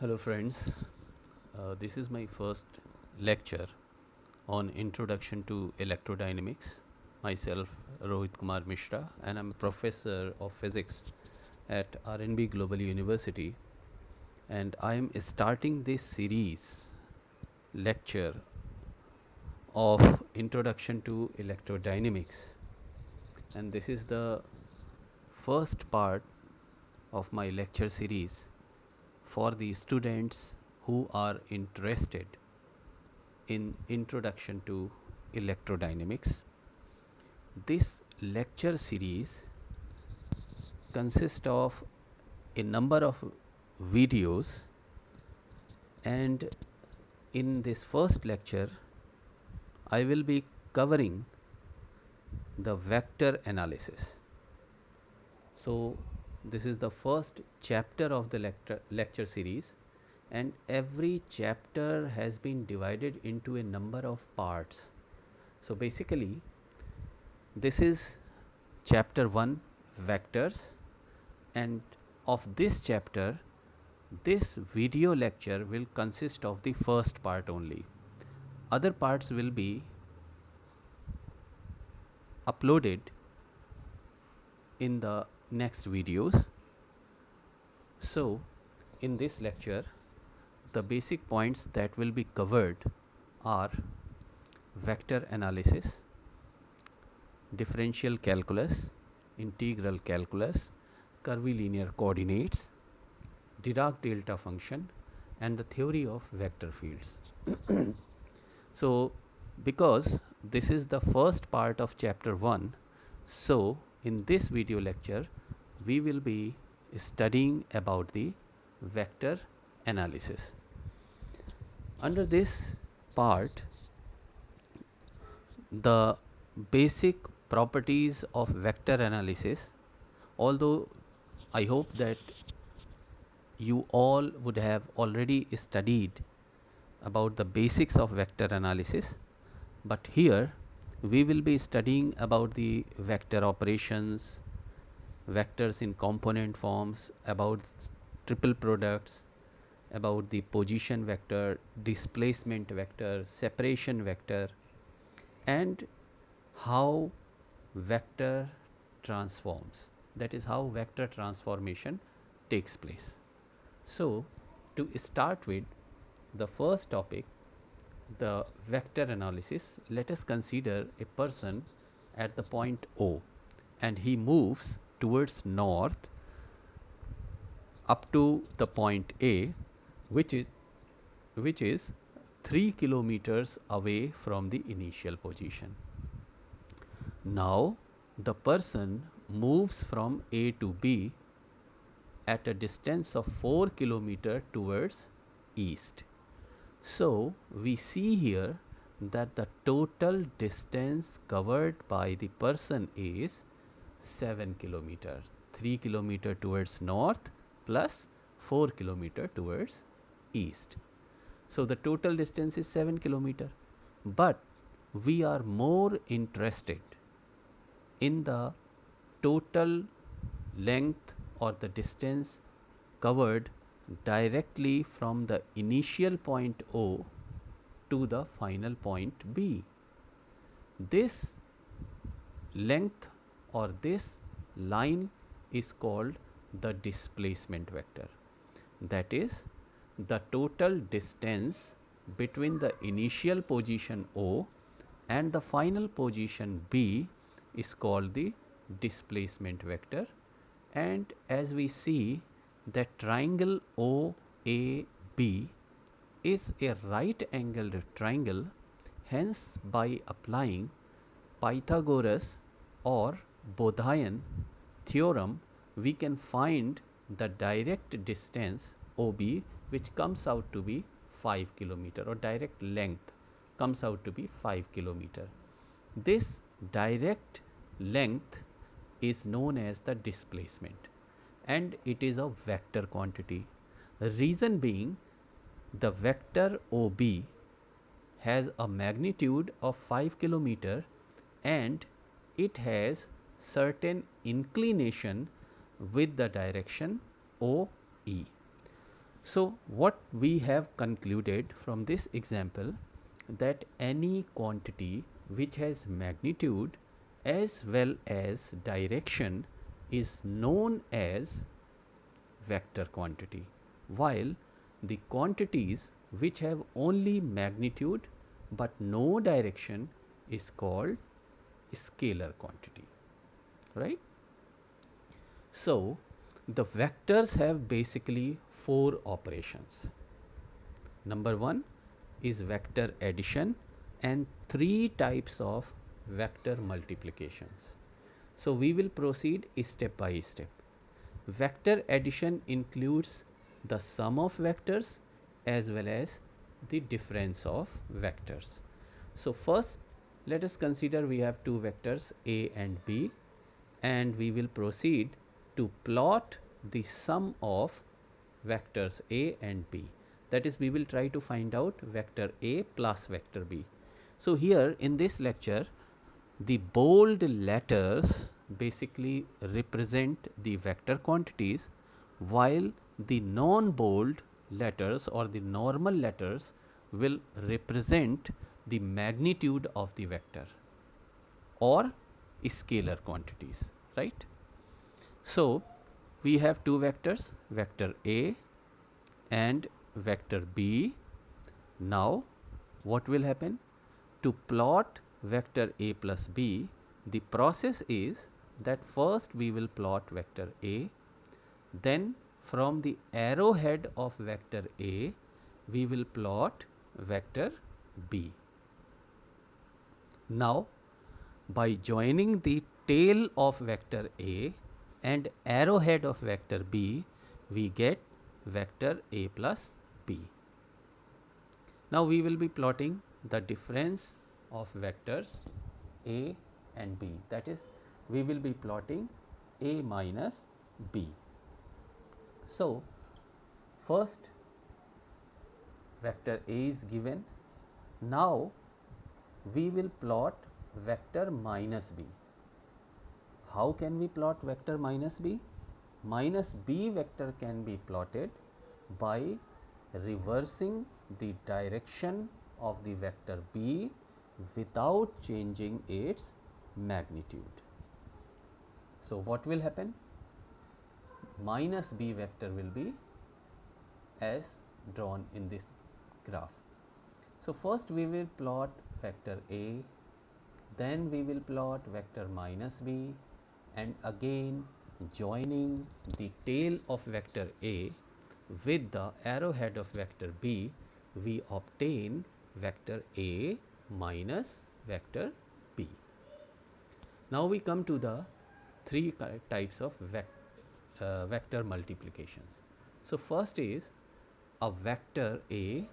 Hello, friends. This is my first lecture on Introduction to Electrodynamics. Myself, Rohit Kumar Mishra, and I'm a professor of physics at RNB Global University. And I'm starting this series lecture of Introduction to Electrodynamics. And this is the first part of my lecture series for the students who are interested in Introduction to Electrodynamics. This lecture series consists of a number of videos, and in this first lecture, I will be covering the vector analysis. So, this is the first chapter of the lecture series, and every chapter has been divided into a number of parts. So, basically, this is chapter 1, vectors, and of this chapter, this video lecture will consist of the first part only. Other parts will be uploaded in the next videos. So, in this lecture, the basic points that will be covered are vector analysis, differential calculus, integral calculus, curvilinear coordinates, Dirac delta function, and the theory of vector fields. So, because this is the first part of chapter 1, so in this video lecture, we will be studying about the vector analysis. Under this part, the basic properties of vector analysis, although I hope that you all would have already studied about the basics of vector analysis, but here we will be studying about the vector operations, vectors in component forms, about triple products, about the position vector, displacement vector, separation vector, and how vector transforms. That is how vector transformation takes place. So, to start with the first topic, the vector analysis, let us consider a person at the point O, and he moves towards north up to the point A, which is 3 kilometers away from the initial position. Now, the person moves from A to B at a distance of 4 kilometers towards east. So, we see here that the total distance covered by the person is 7 kilometers, 3 kilometers towards north plus 4 kilometers towards east. So, the total distance is 7 kilometers, but we are more interested in the total length or the distance covered directly from the initial point O to the final point B. This length or this line is called the displacement vector. That is, the total distance between the initial position O and the final position B is called the displacement vector. And as we see, that triangle OAB is a right angled triangle. Hence, by applying Pythagoras or Bodhayan theorem, we can find the direct distance OB, which comes out to be 5 kilometer, or direct length comes out to be 5 kilometer. This direct length is known as the displacement, and it is a vector quantity. Reason being, the vector OB has a magnitude of 5 kilometer and it has certain inclination with the direction OE. So what we have concluded from this example, that any quantity which has magnitude as well as direction is known as vector quantity, while the quantities which have only magnitude but no direction is called scalar quantity, right? So the vectors have basically four operations. Number one is vector addition and three types of vector multiplications. So we will proceed step by step. Vector addition includes the sum of vectors as well as the difference of vectors. So first, let us consider we have two vectors A and B, and we will proceed to plot the sum of vectors A and B. That is, we will try to find out vector A plus vector B. So here in this lecture, the bold letters basically represent the vector quantities, while the non-bold letters or the normal letters will represent the magnitude of the vector or scalar quantities, right? So we have two vectors, vector A and vector B. Now what will happen? To plot vector A plus B, the process is that first we will plot vector A, then from the arrowhead of vector A, we will plot vector B. Now, by joining the tail of vector A and arrowhead of vector B, we get vector A plus B. Now we will be plotting the difference of vectors A and B. That is, we will be plotting A minus B. So first vector A is given. Now we will plot vector minus B. How can we plot vector minus B? Minus B vector can be plotted by reversing the direction of the vector B without changing its magnitude. So what will happen? Minus B vector will be as drawn in this graph. So first we will plot vector A, then we will plot vector minus B, and again joining the tail of vector A with the arrowhead of vector B, we obtain vector A minus vector B. Now we come to the three types of vector multiplications. So first is a vector A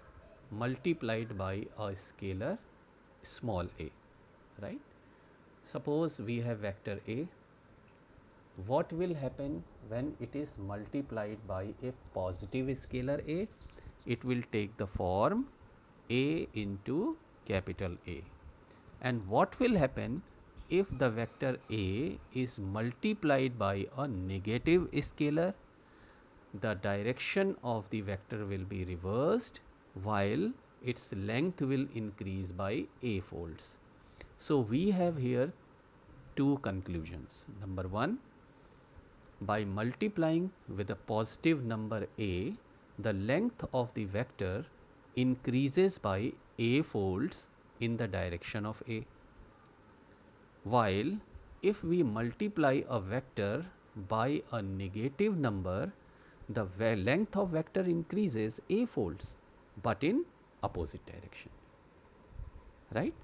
multiplied by a scalar small a, right? Suppose we have vector A. What will happen when it is multiplied by a positive scalar A? It will take the form A into capital A. And what will happen if the vector A is multiplied by a negative scalar? The direction of the vector will be reversed, while its length will increase by A folds. So we have here two conclusions. Number one, by multiplying with a positive number A, the length of the vector increases by A folds in the direction of A. While if we multiply a vector by a negative number, the length of vector increases A folds, but in opposite direction, right?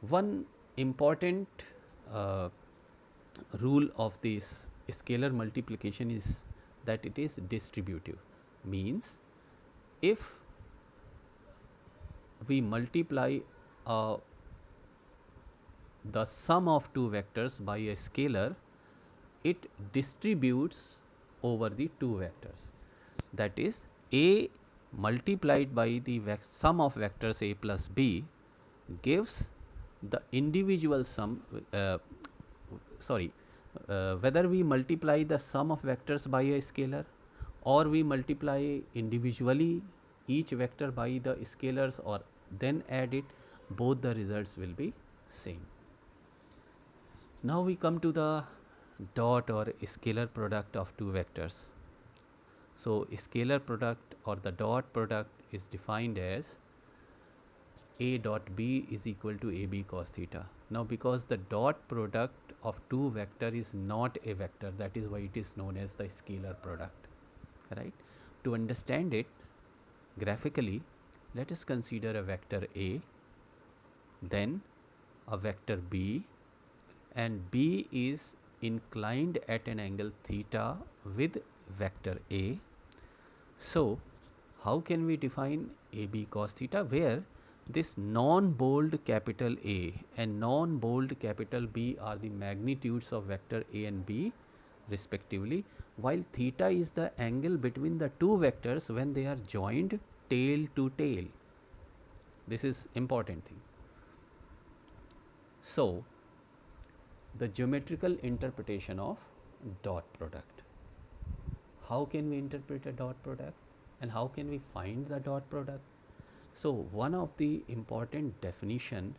One important rule of this scalar multiplication is that it is distributive. Means if we multiply the sum of two vectors by a scalar, it distributes over the two vectors. That is, A multiplied by the sum of vectors A plus B gives the individual sum, whether we multiply the sum of vectors by a scalar or we multiply individually each vector by the scalars or then add it, both the results will be same. Now we come to the dot or scalar product of two vectors. So scalar product or the dot product is defined as a dot b is equal to ab cos theta. Now because the dot product of two vector is not a vector, that is why it is known as the scalar product, right? To understand it graphically, let us consider a vector a, then a vector b, and b is inclined at an angle theta with vector a. So how can we define ab cos theta, where this non-bold capital A and non-bold capital B are the magnitudes of vector A and B respectively, while theta is the angle between the two vectors when they are joined tail to tail. This is important thing. So the geometrical interpretation of dot product. How can we interpret a dot product and how can we find the dot product? So one of the important definition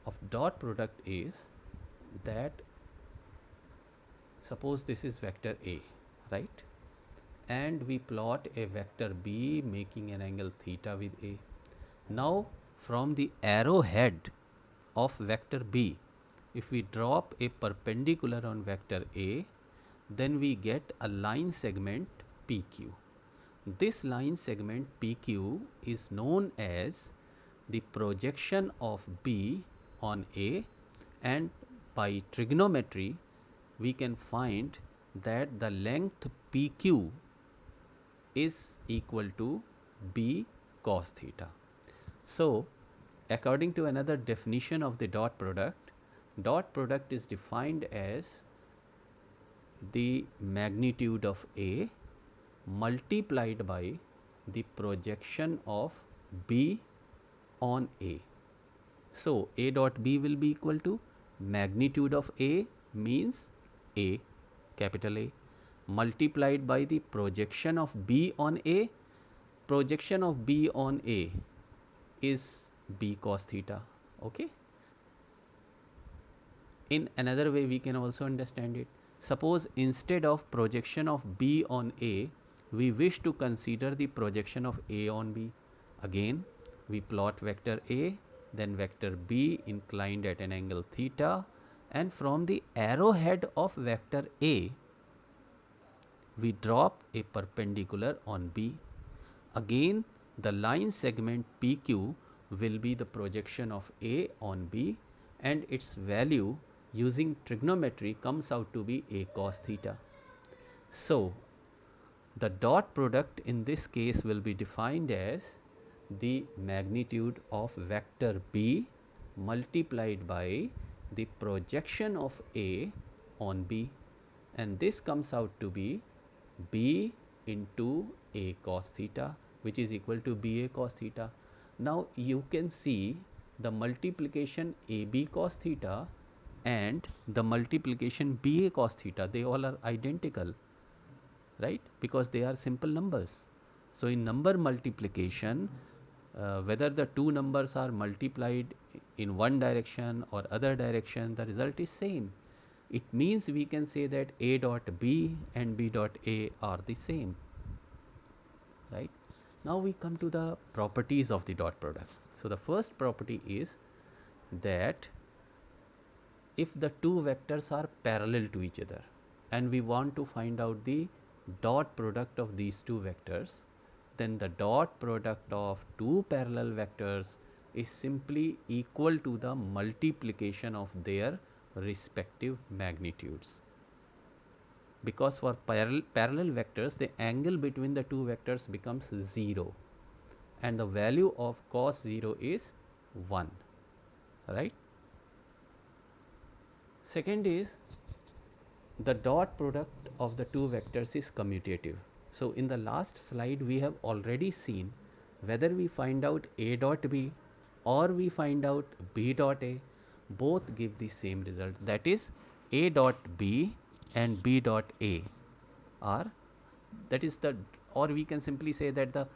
of dot product is that suppose this is vector A, right? And we plot a vector B making an angle theta with A. Now from the arrowhead of vector B, if we drop a perpendicular on vector A, then we get a line segment PQ. This line segment PQ is known as the projection of B on A, and by trigonometry we can find that the length PQ is equal to B cos theta. So according to another definition of the dot product is defined as the magnitude of A multiplied by the projection of B on A. So A dot B will be equal to magnitude of A means A, capital A, multiplied by the projection of B on A. Projection of B on A is B cos theta. Okay. In another way we can also understand it. Suppose instead of projection of B on A, we wish to consider the projection of A on B. Again we plot vector A, then vector B inclined at an angle theta, and from the arrowhead of vector A we drop a perpendicular on B. Again the line segment PQ will be the projection of A on B, and its value using trigonometry comes out to be A cos theta. So the dot product in this case will be defined as the magnitude of vector B multiplied by the projection of A on B, and this comes out to be B into A cos theta, which is equal to BA cos theta. Now you can see the multiplication AB cos theta and the multiplication BA cos theta, they all are identical, right? Because they are simple numbers. So in number multiplication, whether the two numbers are multiplied in one direction or other direction, the result is same. It means we can say that A dot B and B dot A are the same, right? Now we come to the properties of the dot product. So the first property is that if the two vectors are parallel to each other and we want to find out the dot product of these two vectors, then the dot product of two parallel vectors is simply equal to the multiplication of their respective magnitudes. Because for parallel vectors, the angle between the two vectors becomes 0 and the value of cos 0 is 1, right? Second is the dot product of the two vectors is commutative. So in the last slide we have already seen whether we find out A dot B or we find out B dot A, both give the same result, that is A dot B and B dot A are That is the, or we can simply say that the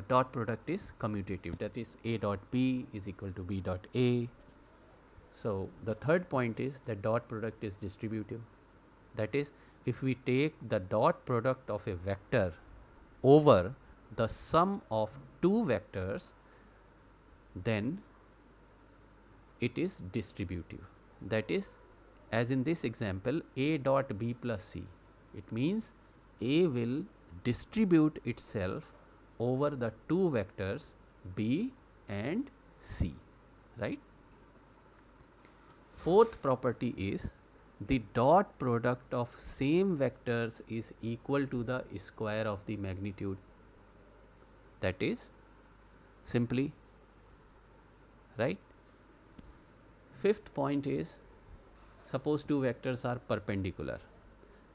dot product is commutative, that is A dot B is equal to B dot A. So the third point is that dot product is distributive. That is, if we take the dot product of a vector over the sum of two vectors, then it is distributive. That is, as in this example, A dot B plus C. It means A will distribute itself over the two vectors B and C, right? Fourth property is the dot product of same vectors is equal to the square of the magnitude. That is simply, right? Fifth point is, suppose two vectors are perpendicular,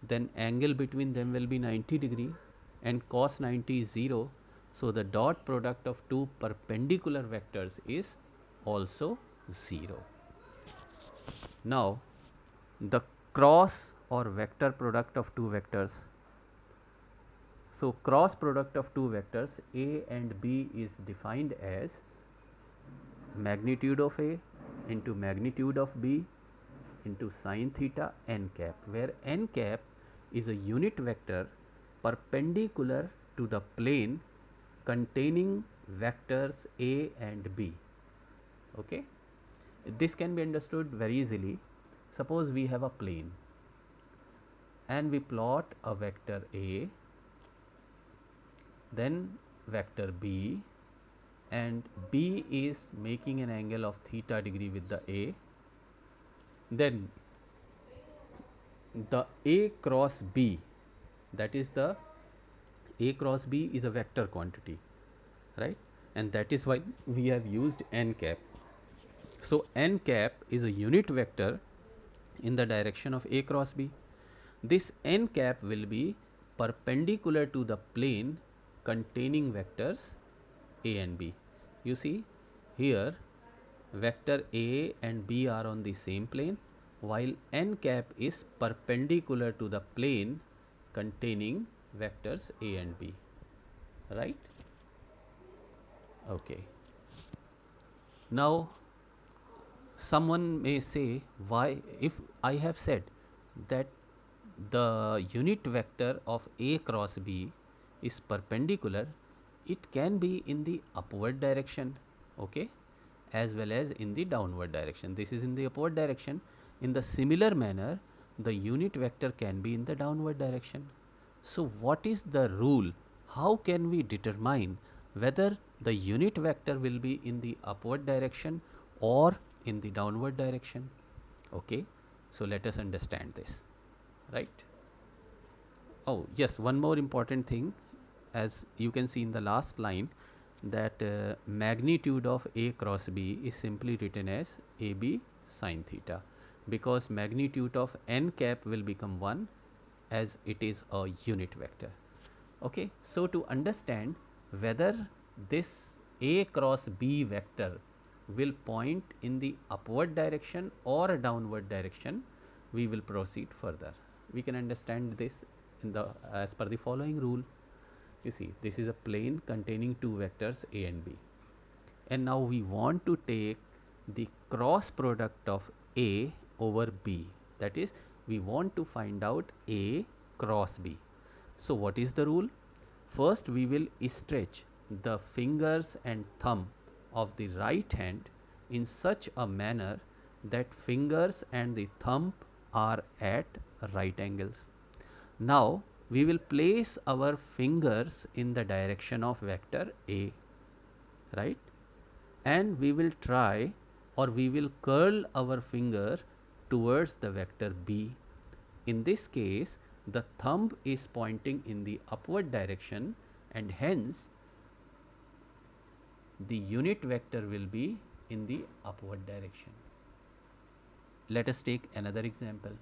then angle between them will be 90 degree and cos 90 is 0. So the dot product of two perpendicular vectors is also 0. Now the cross or vector product of two vectors. So cross product of two vectors A and B is defined as magnitude of A into magnitude of B into sine theta n cap, where n cap is a unit vector perpendicular to the plane containing vectors A and B. Okay, this can be understood very easily. Suppose we have a plane and we plot a vector A, then vector B, and B is making an angle of theta degree with the A, then the A cross B, that is the A cross B is a vector quantity, right? And that is why we have used n cap. So n cap is a unit vector in the direction of A cross B. This n cap will be perpendicular to the plane containing vectors A and B. You see here vector A and B are on the same plane, while n cap is perpendicular to the plane containing vectors A and B, right? Okay. Now someone may say, why, if I have said that the unit vector of A cross B is perpendicular, it can be in the upward direction, okay, as well as in the downward direction. This is in the upward direction. In the similar manner, the unit vector can be in the downward direction. So what is the rule? How can we determine whether the unit vector will be in the upward direction or in the downward direction? Okay, so let us understand this, right? Oh yes, one more important thing, as you can see in the last line, that magnitude of A cross B is simply written as AB sine theta, because magnitude of n cap will become 1 as it is a unit vector. Okay, so to understand whether this A cross B vector will point in the upward direction or a downward direction, we will proceed further. We can understand this in the as per the following rule. You see, this is a plane containing two vectors A and B, and now we want to take the cross product of A over B. That is, we want to find out A cross B. So what is the rule? First we will stretch the fingers and thumb of the right hand in such a manner that fingers and the thumb are at right angles. Now we will place our fingers in the direction of vector A, right? And we will try, or we will curl our finger towards the vector B. In this case, the thumb is pointing in the upward direction, and hence the unit vector will be in the upward direction. Let us take another example.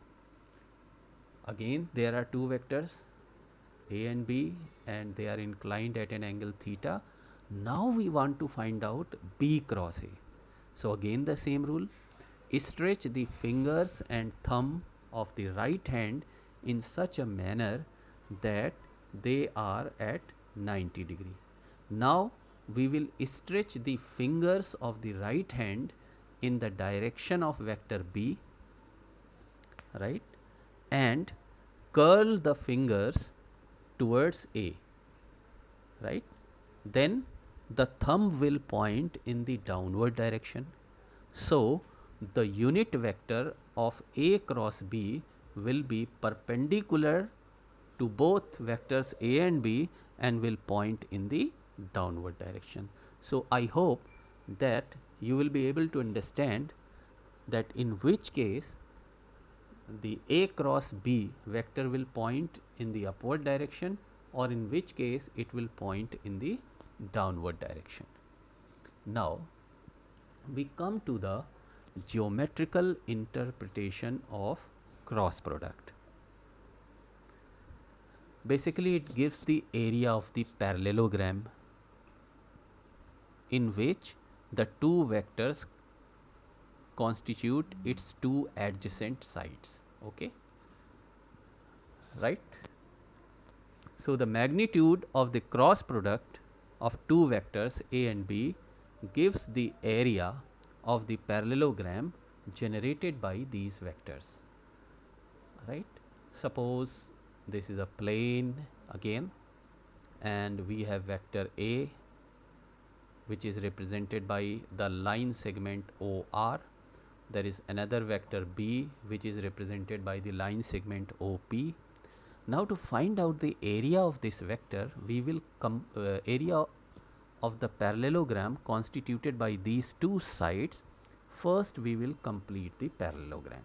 Again, there are two vectors A and B, and they are inclined at an angle theta. Now we want to find out B cross A. So again the same rule, stretch the fingers and thumb of the right hand in such a manner that they are at 90 degree. Now we will stretch the fingers of the right hand in the direction of vector B, right, and curl the fingers towards A, right. Then the thumb will point in the downward direction. So the unit vector of A cross B will be perpendicular to both vectors A and B and will point in the downward direction. So I hope that you will be able to understand that in which case the A cross B vector will point in the upward direction, or in which case it will point in the downward direction. Now we come to the geometrical interpretation of cross product. Basically it gives the area of the parallelogram in which the two vectors constitute its two adjacent sides, okay, right. So the magnitude of the cross product of two vectors A and B gives the area of the parallelogram generated by these vectors, right. Suppose this is a plane again, and we have vector A which is represented by the line segment OR. There is another vector B which is represented by the line segment OP. Now to find out the area of this vector, we will area of the parallelogram constituted by these two sides. First we will complete the parallelogram.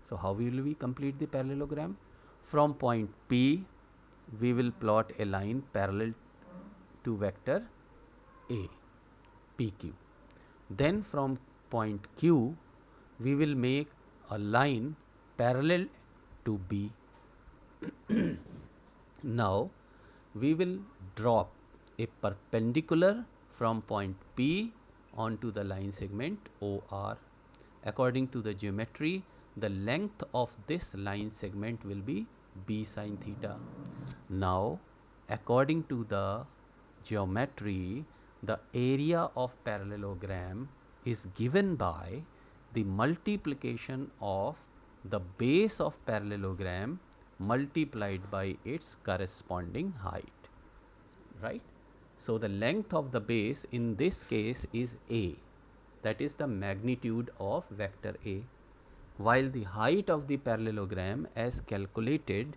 So how will we complete the parallelogram? From point P we will plot a line parallel to vector A, PQ. Then from point Q we will make a line parallel to B. Now we will drop a perpendicular from point P onto the line segment OR. According to the geometry, the length of this line segment will be B sin theta. Now according to the geometry, the area of parallelogram is given by the multiplication of the base of parallelogram multiplied by its corresponding height, right. So the length of the base in this case is A, that is the magnitude of vector A, while the height of the parallelogram as calculated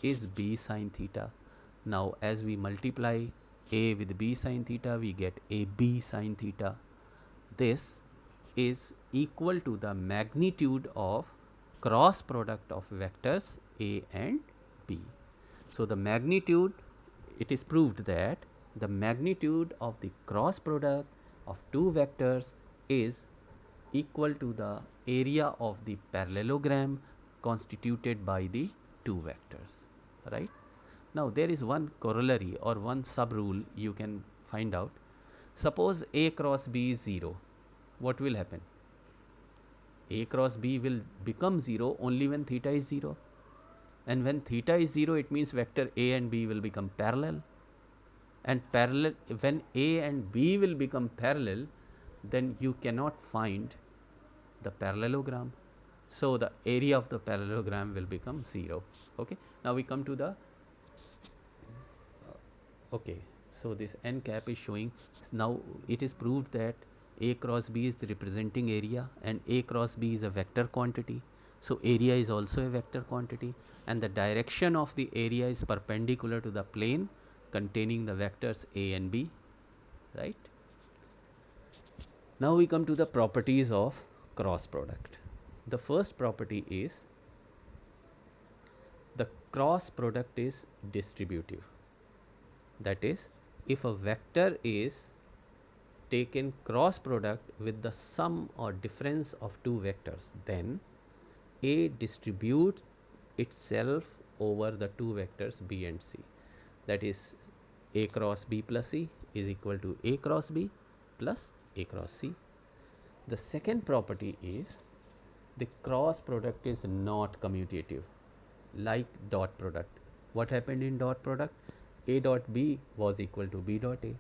is B sin theta. Now as we multiply A with B sin theta, we get AB sin theta. This is equal to the magnitude of cross product of vectors A and B. So the magnitude, it is proved that the magnitude of the cross product of two vectors is equal to the area of the parallelogram constituted by the two vectors, right. Now there is one corollary or one sub rule you can find out. Suppose A cross B is 0, what will happen? A cross B will become 0 only when theta is 0, and when theta is 0 it means vector A and B will become parallel, and parallel, when A and B will become parallel, then you cannot find the parallelogram, so the area of the parallelogram will become 0, okay. Now we come to the okay, so this n cap is showing. Now it is proved that A cross B is representing area, and A cross B is a vector quantity, so area is also a vector quantity, and the direction of the area is perpendicular to the plane containing the vectors A and B, right. Now we come to the properties of cross product. The first property is the cross product is distributive. That is, if a vector is taken cross product with the sum or difference of two vectors, then A distributes itself over the two vectors B and C. That is, A cross B plus C is equal to A cross B plus A cross C. The second property is the cross product is not commutative like dot product. What happened in dot product? A dot B was equal to B dot A.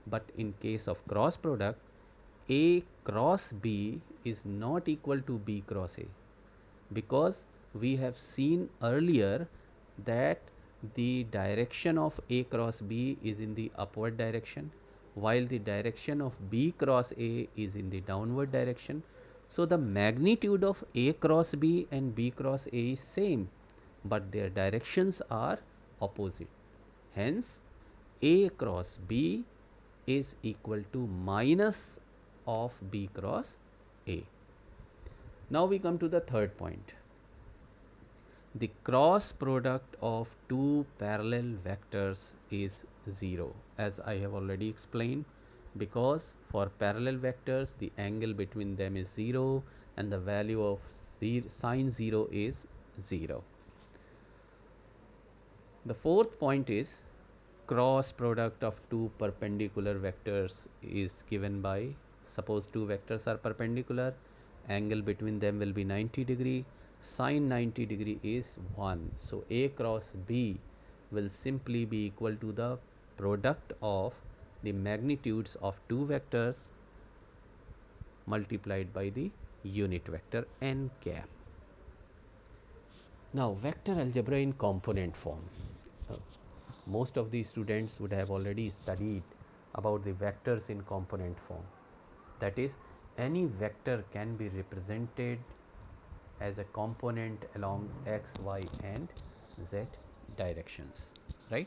But in case of cross product, A cross B is not equal to B cross A, because we have seen earlier that the direction of A cross B is in the upward direction, while the direction of B cross A is in the downward direction. So the magnitude of A cross B and B cross A is same, but their directions are opposite. Hence, A cross B is equal to minus of B cross A. Now we come to the third point. The cross product of two parallel vectors is 0, as I have already explained, because for parallel vectors the angle between them is 0 and the value of sine 0 is 0. The fourth point is cross product of two perpendicular vectors is given by, suppose two vectors are perpendicular, angle between them will be 90 degree, sine 90 degree is 1. So A cross B will simply be equal to the product of the magnitudes of two vectors multiplied by the unit vector n cap. Now vector algebra in component form. Most of the students would have already studied about the vectors in component form. That is, any vector can be represented as a component along x, y and z directions, right?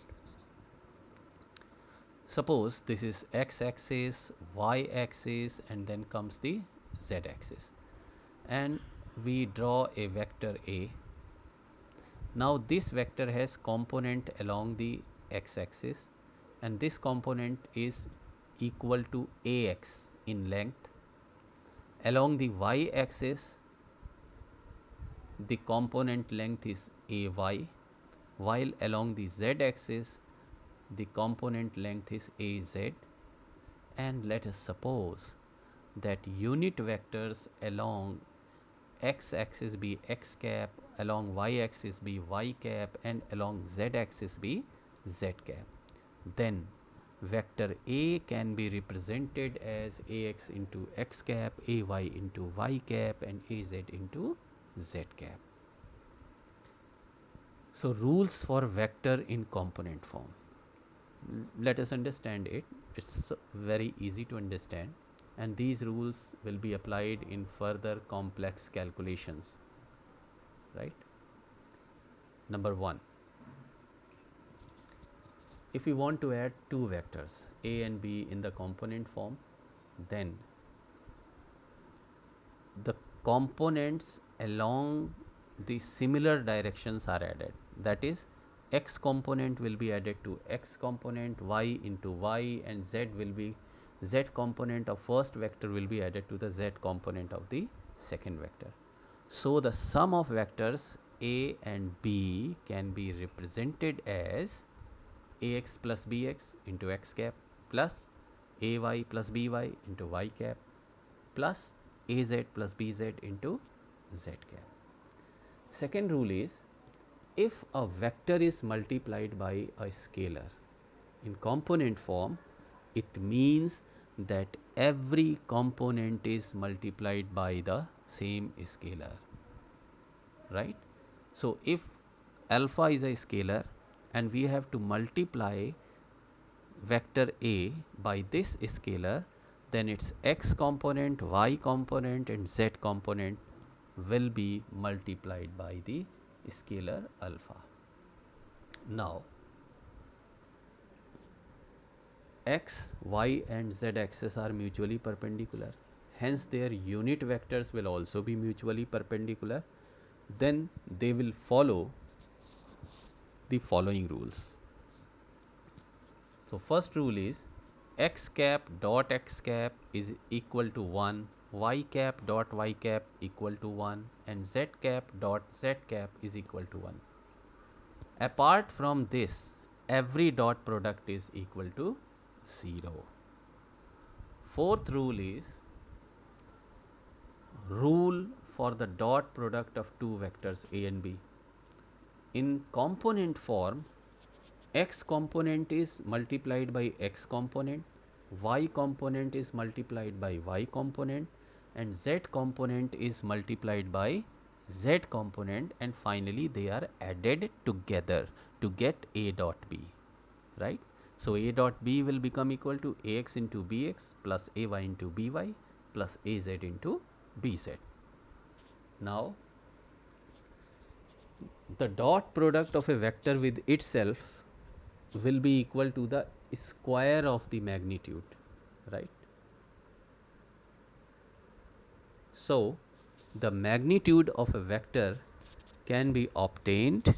Suppose this is x axis, y axis, and then comes the z axis, and we draw a vector A. Now this vector has component along the x axis, and this component is equal to ax in length. Along the y axis the component length is ay, while along the z axis the component length is az. And let us suppose that unit vectors along x axis be x cap, along y axis be y cap, and along z axis be z cap. Then vector A can be represented as ax into x cap, ay into y cap, and az into z cap. So rules for vector in component form. Let us understand it. It's very easy to understand, and these rules will be applied in further complex calculations, right? Number 1, if we want to add two vectors A and B in the component form, then the components along the similar directions are added. That is, x component will be added to x component, y into y, and z component of first vector will be added to the z component of the second vector. So the sum of vectors A and B can be represented as ax plus bx into x cap plus ay plus by into y cap plus az plus bz into z cap. Second rule is, if a vector is multiplied by a scalar in component form, it means that every component is multiplied by the same scalar, right? So if alpha is a scalar and we have to multiply vector A by this scalar, then its x component, y component, and z component will be multiplied by the scalar alpha. Now x, y and z axes are mutually perpendicular, hence their unit vectors will also be mutually perpendicular. Then they will follow the following rules. So first rule is x cap dot x cap is equal to 1, y cap dot y cap equal to 1, and z cap dot z cap is equal to 1. Apart from this, every dot product is equal to 0. Fourth rule is rule for the dot product of two vectors A and B. in component form, x component is multiplied by x component, y component is multiplied by y component, and z component is multiplied by z component, and finally they are added together to get a dot b, right? So a dot b will become equal to ax into bx plus ay into by plus az into bz. Now the dot product of a vector with itself will be equal to the square of the magnitude, right? So the magnitude of a vector can be obtained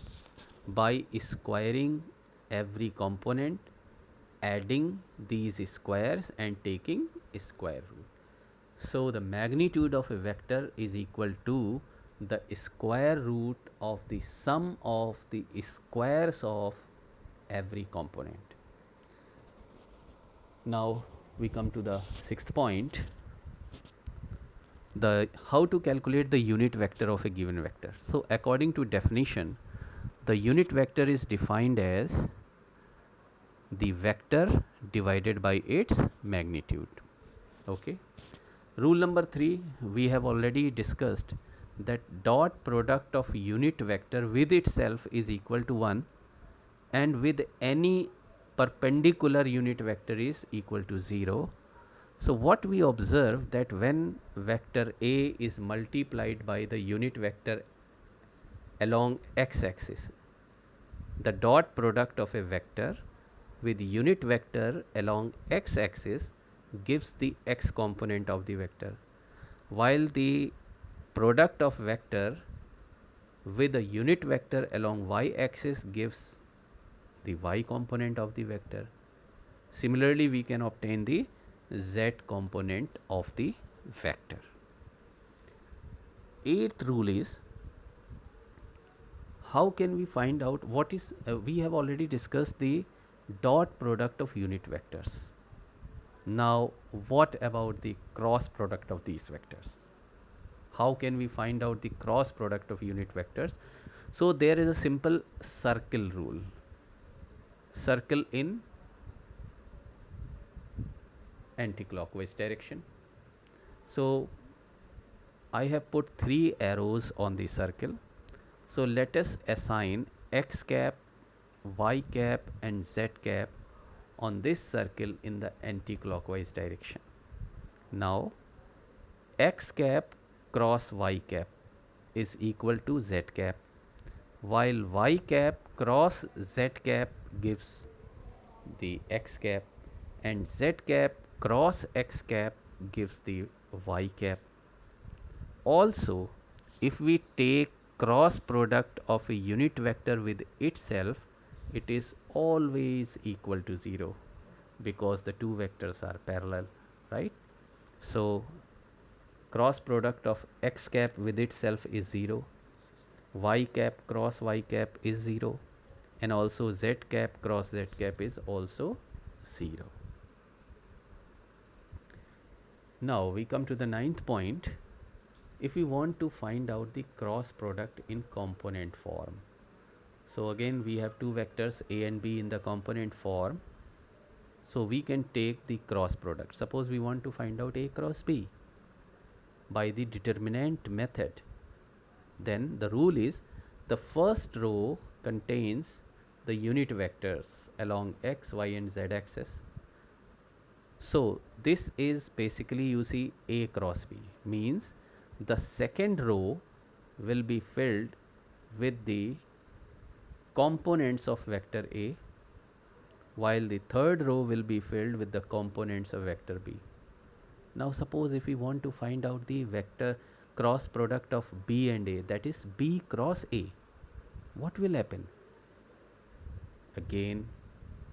by squaring every component, adding these squares and taking square root. So the magnitude of a vector is equal to the square root of the sum of the squares of every component. Now we come to the sixth point, the how to calculate the unit vector of a given vector. So according to definition, the unit vector is defined as the vector divided by its magnitude. Okay. Rule number 3, we have already discussed that dot product of unit vector with itself is equal to 1 and with any perpendicular unit vector is equal to 0. So what we observe that when vector A is multiplied by the unit vector along x-axis, the dot product of a vector with unit vector along x-axis gives the x component of the vector, while the product of vector with a unit vector along y-axis gives the y component of the vector. Similarly, we can obtain the z component of the vector. Eighth rule is, how can we find out what is, we have already discussed the dot product of unit vectors. Now, what about the cross product of these vectors? How can we find out the cross product of unit vectors? So, there is a simple circle rule. Circle in anti-clockwise direction. So, I have put 3 arrows on the circle. So, let us assign x cap, y cap and z cap on this circle in the anti-clockwise direction. Now, x cap cross y cap is equal to z cap, while y cap cross z cap gives the x cap and z cap cross x cap gives the y cap. Also, if we take cross product of a unit vector with itself, it is always equal to 0 because the two vectors are parallel, right? So, cross product of x cap with itself is 0, y cap cross y cap is 0, and also z cap cross z cap is also 0. Now we come to the ninth point. If we want to find out the cross product in component form, so again we have two vectors a and b in the component form, so we can take the cross product. Suppose we want to find out a cross b by the determinant method, then the rule is the first row contains the unit vectors along x, y and z axis. So this is basically, you see, a cross b means the second row will be filled with the components of vector a, while the third row will be filled with the components of vector b. Now suppose if we want to find out the vector cross product of b and a, that is b cross a, what will happen? Again,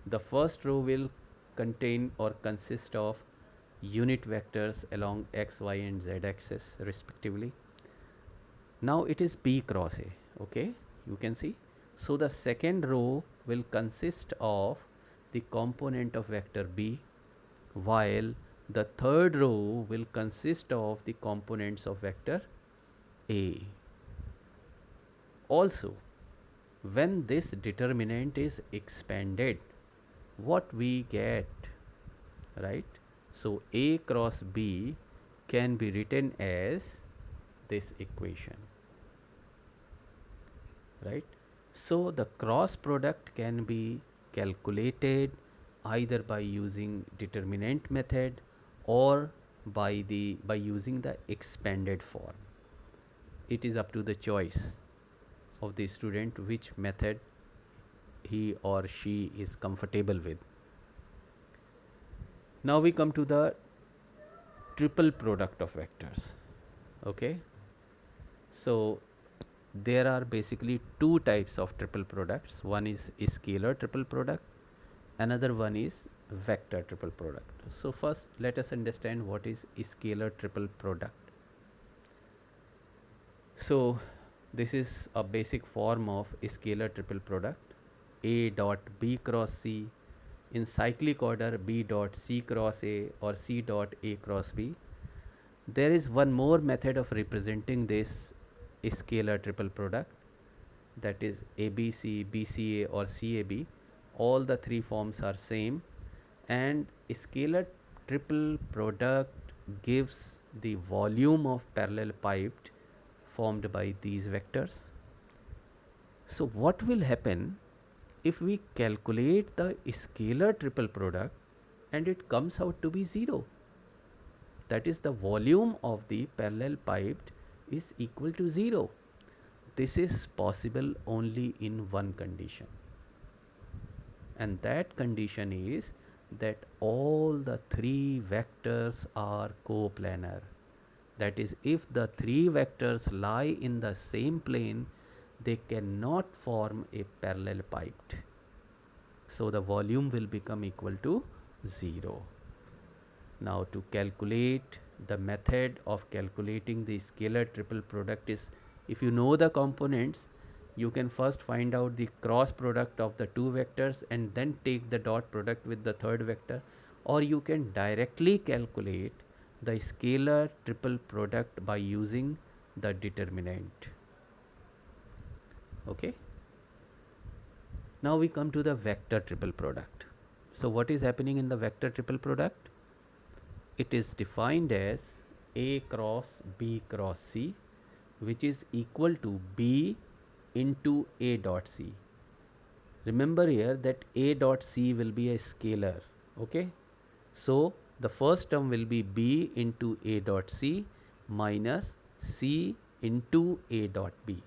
the first row will contain or consist of unit vectors along x, y and z axis respectively. Now it is b cross a, okay, you can see. So the second row will consist of the component of vector b, while the third row will consist of the components of vector a. Also, when this determinant is expanded, what we get, right? So A cross B can be written as this equation, right? So the cross product can be calculated either by using determinant method or by using the expanded form. It is up to the choice of the student which method he or she is comfortable with. Now we come to the triple product of vectors. Okay, so there are basically two types of triple products. One is scalar triple product, another one is vector triple product. So first let us understand what is scalar triple product. So this is a basic form of scalar triple product. A dot B cross C, in cyclic order B dot C cross A or C dot A cross B. There is one more method of representing this scalar triple product, that is ABC, BCA or CAB. All the three forms are same, and scalar triple product gives the volume of parallel piped formed by these vectors. So what will happen if we calculate the scalar triple product and it comes out to be 0? That is, the volume of the parallel piped is equal to 0. This is possible only in one condition, and that condition is that all the three vectors are coplanar. That is, if the three vectors lie in the same plane, they cannot form a parallel piped. So the volume will become equal to 0. Now to calculate, the method of calculating the scalar triple product is, if you know the components, you can first find out the cross product of the two vectors and then take the dot product with the third vector, or you can directly calculate the scalar triple product by using the determinant. Okay. Now we come to the vector triple product. So what is happening in the vector triple product? It is defined as A cross B cross C, which is equal to B into A dot C. Remember here that A dot C will be a scalar. Okay, so the first term will be B into A dot C minus C into A dot B.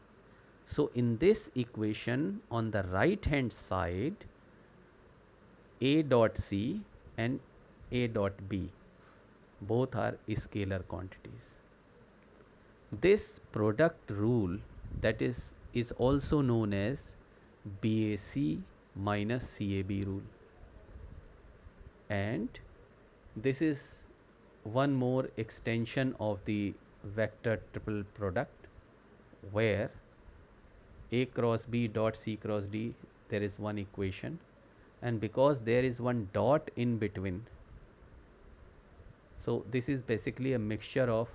So in this equation, on the right hand side, A dot C and A dot B both are scalar quantities. This product rule, that is also known as BAC minus CAB rule, and this is one more extension of the vector triple product, where A cross B dot C cross D, there is one equation, and because there is one dot in between, so this is basically a mixture of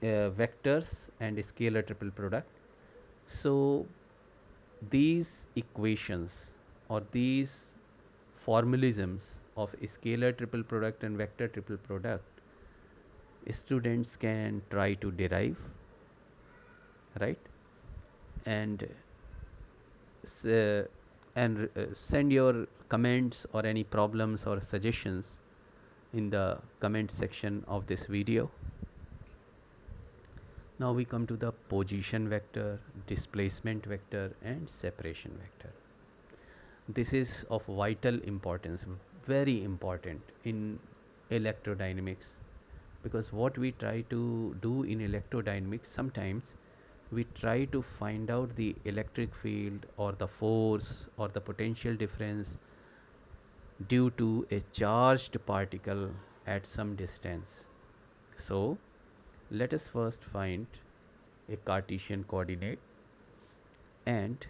vectors and scalar triple product. So these equations or these formalisms of scalar triple product and vector triple product, students can try to derive, right? And send your comments or any problems or suggestions in the comment section of this video. Now we come to the position vector, displacement vector and separation vector. This is of vital importance, very important in electrodynamics, because what we try to do in electrodynamics, sometimes we try to find out the electric field or the force or the potential difference due to a charged particle at some distance. So let us first find a Cartesian coordinate and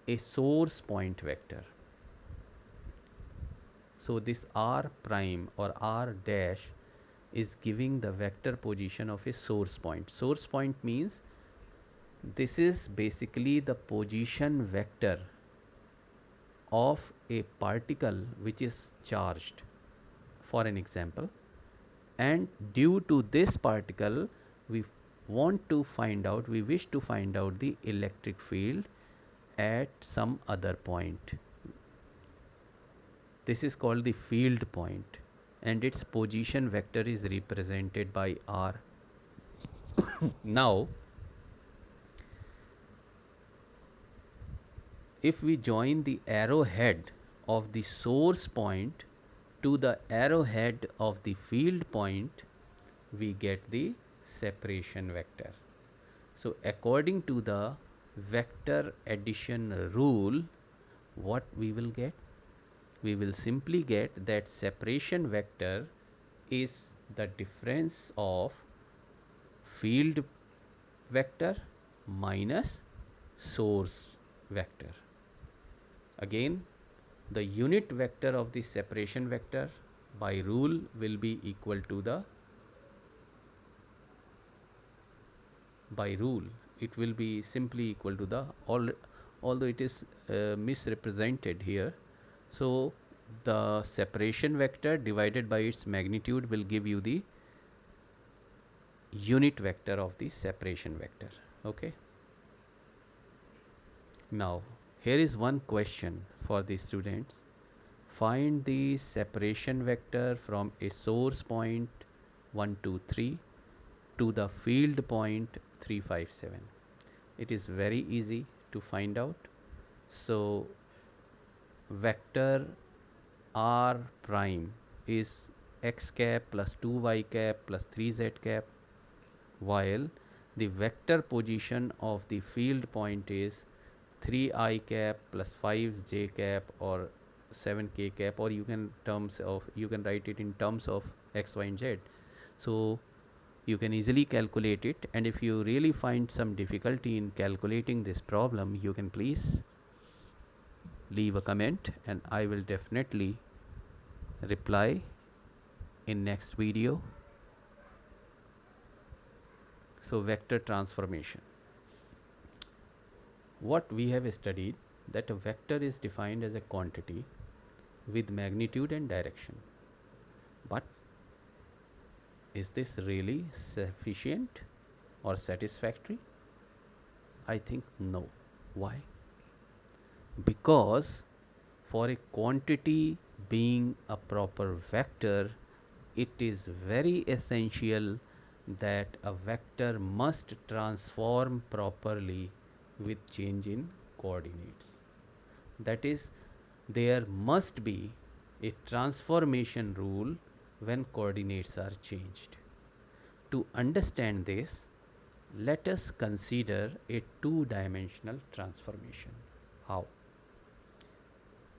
a source point vector. So this r prime or r dash is giving the vector position of a source point. Source point means this is basically the position vector of a particle which is charged, for an example, and due to this particle we wish to find out the electric field at some other point. This is called the field point, and its position vector is represented by r. Now if we join the arrowhead of the source point to the arrowhead of the field point, we get the separation vector. So according to the vector addition rule, what we will get? We will simply get that separation vector is the difference of field vector minus source vector. Again, the unit vector of the separation vector by rule will be equal to the, by rule it will be simply equal to the, although it is misrepresented here. So the separation vector divided by its magnitude will give you the unit vector of the separation vector. Okay. Now here is one question for the students. Find the separation vector from a source point 1, 2, 3 to the field point 3, 5, 7. It is very easy to find out. So vector r prime is x cap plus 2y cap plus 3z cap, while the vector position of the field point is 3i cap plus 5j cap or 7k cap, or you can write it in terms of x, y and z. So you can easily calculate it, and if you really find some difficulty in calculating this problem, you can please leave a comment and I will definitely reply in next video. So vector transformation. What we have studied, that a vector is defined as a quantity with magnitude and direction. But is this really sufficient or satisfactory? I think no. Why? Because for a quantity being a proper vector, it is very essential that a vector must transform properly with change in coordinates. That is, there must be a transformation rule when coordinates are changed. To understand this, let us consider a two-dimensional transformation. How?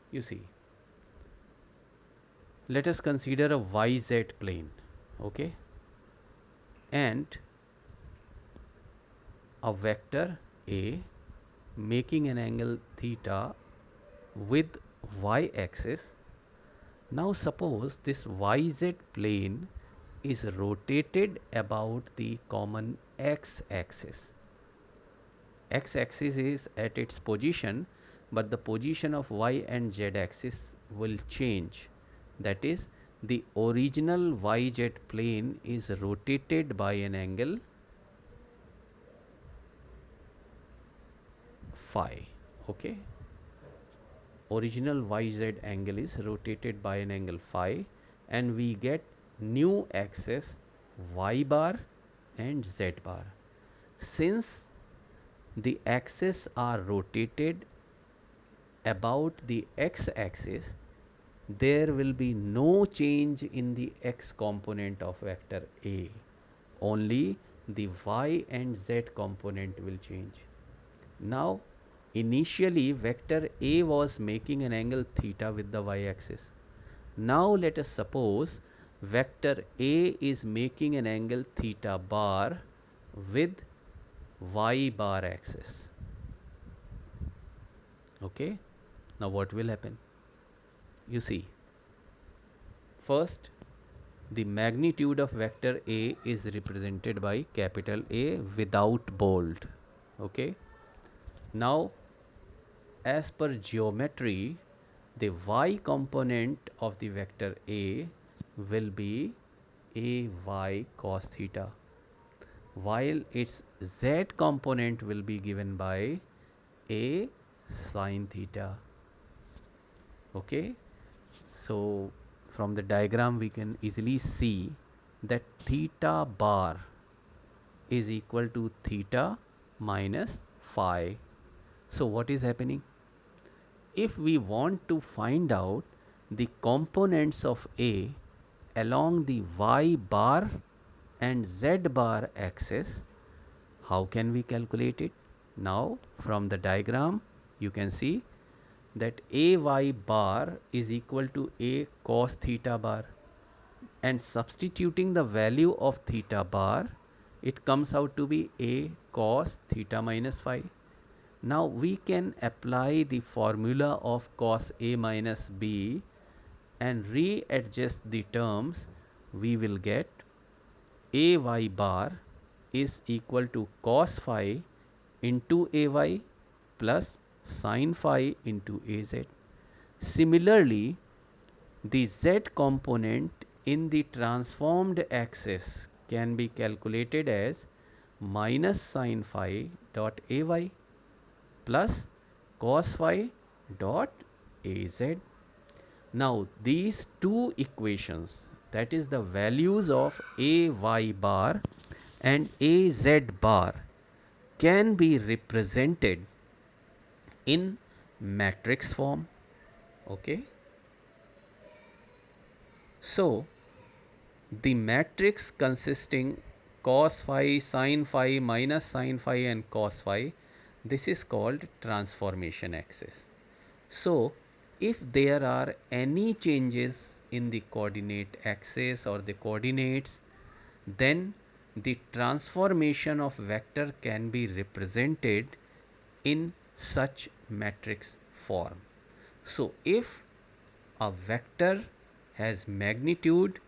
You see, let us consider a YZ plane, okay, and a vector A making an angle theta with y axis. Now suppose this YZ plane is rotated about the common x axis. X axis is at its position, but the position of y and z axis will change. That is, the original YZ plane is rotated by an angle phi. Okay, original YZ angle is rotated by an angle phi, and we get new axis y bar and z bar. Since the axes are rotated about the x axis, there will be no change in the x component of vector A. Only the y and z component will change. Now initially vector A was making an angle theta with the y axis. Now let us suppose vector A is making an angle theta bar with y bar axis. Okay, now what will happen? You see, first the magnitude of vector A is represented by capital A without bold. Okay. Now, as per geometry, the y component of the vector A will be ay cos theta, while its z component will be given by a sin theta. Okay. So, from the diagram we can easily see that theta bar is equal to theta minus phi. So, what is happening? If we want to find out the components of A along the y bar and z bar axis, how can we calculate it? Now, from the diagram you can see that ay bar is equal to a cos theta bar, and substituting the value of theta bar, it comes out to be a cos theta minus phi. Now we can apply the formula of cos A minus B and readjust the terms. We will get ay bar is equal to cos phi into ay plus sin phi into az. Similarly, the z component in the transformed axis can be calculated as minus sin phi dot ay plus cos phi dot az. Now, these two equations, that is the values of ay bar and az bar, can be represented in matrix form. Okay. So, the matrix consisting cos phi, sin phi, minus sin phi and cos phi, this is called transformation axis. So, if there are any changes in the coordinate axis or the coordinates, then the transformation of vector can be represented in such matrix form. So, if a vector has magnitude,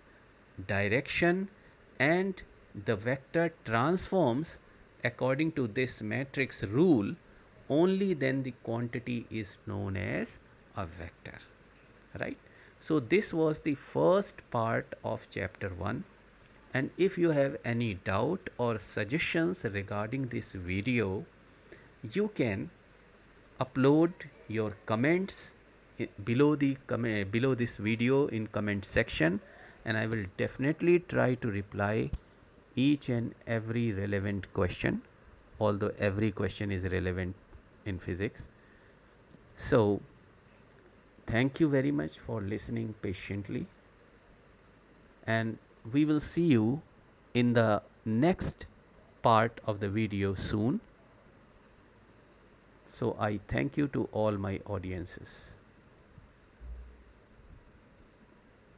direction and the vector transforms according to this matrix rule, only then the quantity is known as a vector, right? So, this was the first part of chapter 1, and if you have any doubt or suggestions regarding this video, you can upload your comments below this video in comment section, and I will definitely try to reply each and every relevant question, although every question is relevant in physics. So, thank you very much for listening patiently, and we will see you in the next part of the video soon. So, I thank you to all my audiences.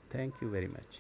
Thank you very much.